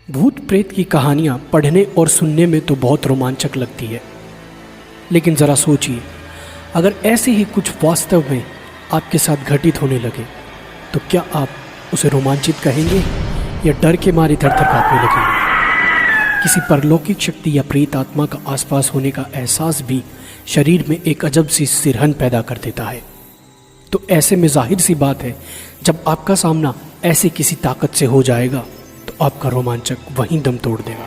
भूत प्रेत की कहानियाँ पढ़ने और सुनने में तो बहुत रोमांचक लगती है, लेकिन ज़रा सोचिए, अगर ऐसे ही कुछ वास्तव में आपके साथ घटित होने लगे तो क्या आप उसे रोमांचित कहेंगे या डर के मारे थर-थर कांपने लगेंगे? किसी परलौकिक शक्ति या प्रेत आत्मा का आसपास होने का एहसास भी शरीर में एक अजब सी सिरहन पैदा कर देता है। तो ऐसे में जाहिर सी बात है, जब आपका सामना ऐसे किसी ताकत से हो जाएगा तो आपका रोमांचक वहीं दम तोड़ देगा।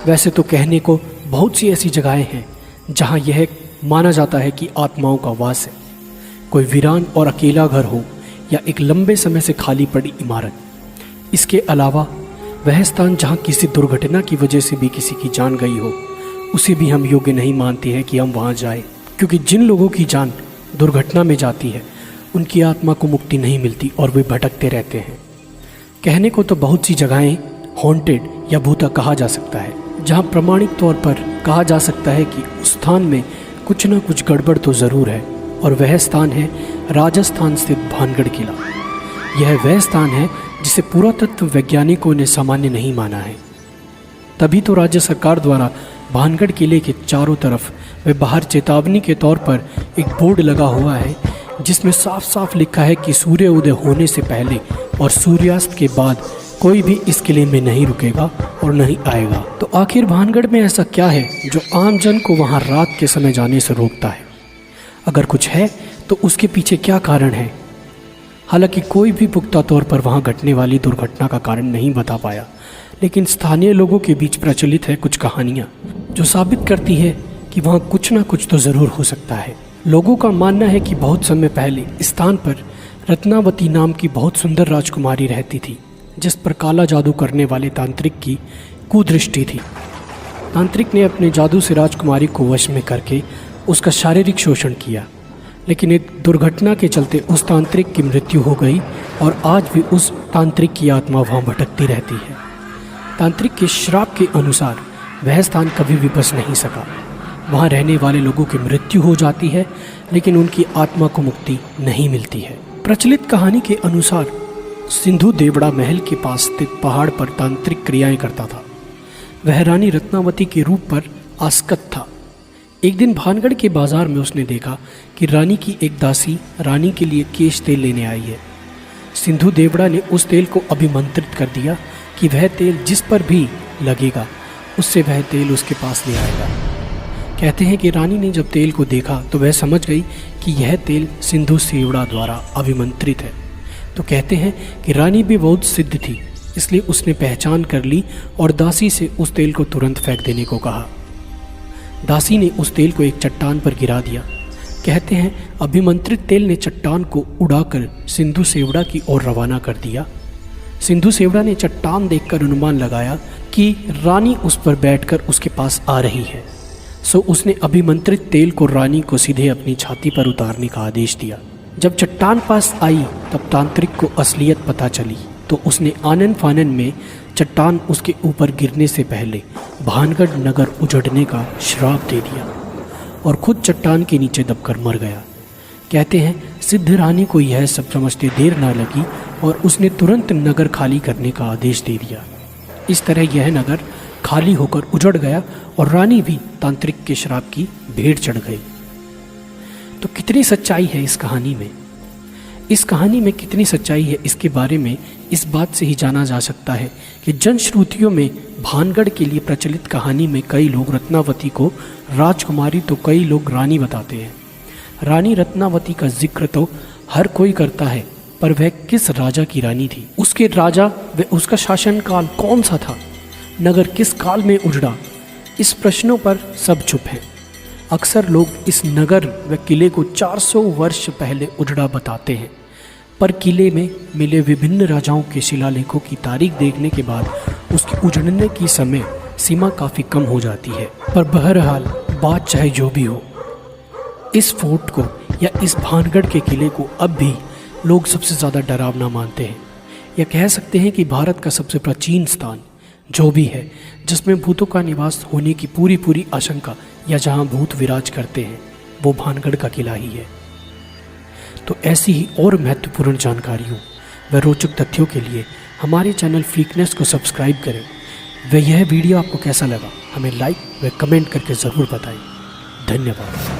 वैसे तो कहने को बहुत सी ऐसी जगहें हैं जहां यह माना जाता है कि आत्माओं का वास है। कोई वीरान और अकेला घर हो या एक लंबे समय से खाली पड़ी इमारत। इसके अलावा वह स्थान जहां किसी दुर्घटना की वजह से भी किसी की जान गई हो, उसे भी हम योग्य नहीं मानते हैं कि हम वहां जाएं, क्योंकि जिन लोगों की जान दुर्घटना में जाती है उनकी आत्मा को मुक्ति नहीं मिलती और वे भटकते रहते हैं। कहने को तो बहुत सी जगहें हॉन्टेड या भूता कहा जा सकता है, जहां प्रमाणिक तौर पर कहा जा सकता है कि उस स्थान में कुछ न कुछ गड़बड़ तो ज़रूर है, और वह स्थान है राजस्थान स्थित भानगढ़ किला। यह वह स्थान है जिसे पुरातत्व वैज्ञानिकों ने सामान्य नहीं माना है। तभी तो राज्य सरकार द्वारा भानगढ़ किले के चारों तरफ व बाहर चेतावनी के तौर पर एक बोर्ड लगा हुआ है, जिसमें साफ साफ लिखा है कि सूर्य उदय होने से पहले और सूर्यास्त के बाद कोई भी इस किले में नहीं रुकेगा और नहीं आएगा। तो आखिर भानगढ़ में ऐसा क्या है जो आम जन को वहां रात के समय जाने से रोकता है? अगर कुछ है तो उसके पीछे क्या कारण है? हालांकि कोई भी पुख्ता तौर पर वहां घटने वाली दुर्घटना का कारण नहीं बता पाया, लेकिन स्थानीय लोगों के बीच प्रचलित है कुछ कहानियां जो साबित करती है कि वहां कुछ ना कुछ तो ज़रूर हो सकता है। लोगों का मानना है कि बहुत समय पहले इस स्थान पर रत्नावती नाम की बहुत सुंदर राजकुमारी रहती थी, जिस पर काला जादू करने वाले तांत्रिक की कुदृष्टि थी। तांत्रिक ने अपने जादू से राजकुमारी को वश में करके उसका शारीरिक शोषण किया, लेकिन एक दुर्घटना के चलते उस तांत्रिक की मृत्यु हो गई और आज भी उस तांत्रिक की आत्मा वहाँ भटकती रहती है। तांत्रिक के श्राप के अनुसार वह स्थान कभी भी बच नहीं सका। वहाँ रहने वाले लोगों की मृत्यु हो जाती है, लेकिन उनकी आत्मा को मुक्ति नहीं मिलती है। प्रचलित कहानी के अनुसार सिंधु देवड़ा महल के पास स्थित पहाड़ पर तांत्रिक क्रियाएं करता था। वह रानी रत्नावती के रूप पर आसक्त था। एक दिन भानगढ़ के बाजार में उसने देखा कि रानी की एक दासी रानी के लिए केश तेल लेने आई है। सिंधु देवड़ा ने उस तेल को अभिमंत्रित कर दिया कि वह तेल जिस पर भी लगेगा उससे वह तेल उसके पास ले आएगा। कहते हैं कि रानी ने जब तेल को देखा तो वह समझ गई कि यह तेल सिंधु सेवड़ा द्वारा अभिमंत्रित है। तो कहते हैं कि रानी भी बहुत सिद्ध थी, इसलिए उसने पहचान कर ली और दासी से उस तेल को तुरंत फेंक देने को कहा। दासी ने उस तेल को एक चट्टान पर गिरा दिया। कहते हैं अभिमंत्रित तेल ने चट्टान को उड़ाकर सिंधु सेवड़ा की ओर रवाना कर दिया। सिंधु सेवड़ा ने चट्टान देखकर अनुमान लगाया कि रानी उस पर बैठकर उसके पास आ रही है, सो उसने अभिमंत्रित तेल को रानी को सीधे अपनी छाती पर उतारने का आदेश दिया। जब चट्टान पास आई तब तांत्रिक को असलियत पता चली, तो उसने आनन फानन में चट्टान उसके ऊपर गिरने से पहले भानगढ़ नगर उजड़ने का श्राप दे दिया और खुद चट्टान के नीचे दबकर मर गया। कहते हैं सिद्ध रानी को यह सब समझते देर न लगी और उसने तुरंत नगर खाली करने का आदेश दे दिया। इस तरह यह नगर खाली होकर उजड़ गया और रानी भी तांत्रिक के श्राप की भेंट चढ़ गई। तो कितनी सच्चाई है इस कहानी में? इस कहानी में कितनी सच्चाई है इसके बारे में इस बात से ही जाना जा सकता है कि जनश्रुतियों में भानगढ़ के लिए प्रचलित कहानी में कई लोग रत्नावती को राजकुमारी तो कई लोग रानी बताते हैं। रानी रत्नावती का जिक्र तो हर कोई करता है, पर वह किस राजा की रानी थी? उसके राजा व उसका शासनकाल कौन सा था? नगर किस काल में उजड़ा? इस प्रश्नों पर सब चुप हैं। अक्सर लोग इस नगर व किले को 400 वर्ष पहले उजड़ा बताते हैं, पर किले में मिले विभिन्न राजाओं के शिलालेखों की तारीख देखने के बाद उसके उजड़ने की समय सीमा काफ़ी कम हो जाती है। पर बहरहाल बात चाहे जो भी हो, इस फोर्ट को या इस भानगढ़ के किले को अब भी लोग सबसे ज़्यादा डरावना मानते हैं, या कह सकते हैं कि भारत का सबसे प्राचीन स्थान जो भी है जिसमें भूतों का निवास होने की पूरी आशंका या जहां भूत विराज करते हैं, वो भानगढ़ का किला ही है। तो ऐसी ही और महत्वपूर्ण जानकारियों व रोचक तथ्यों के लिए हमारे चैनल फ्रीकनेस को सब्सक्राइब करें। व यह वीडियो आपको कैसा लगा हमें लाइक व कमेंट करके ज़रूर बताएं। धन्यवाद।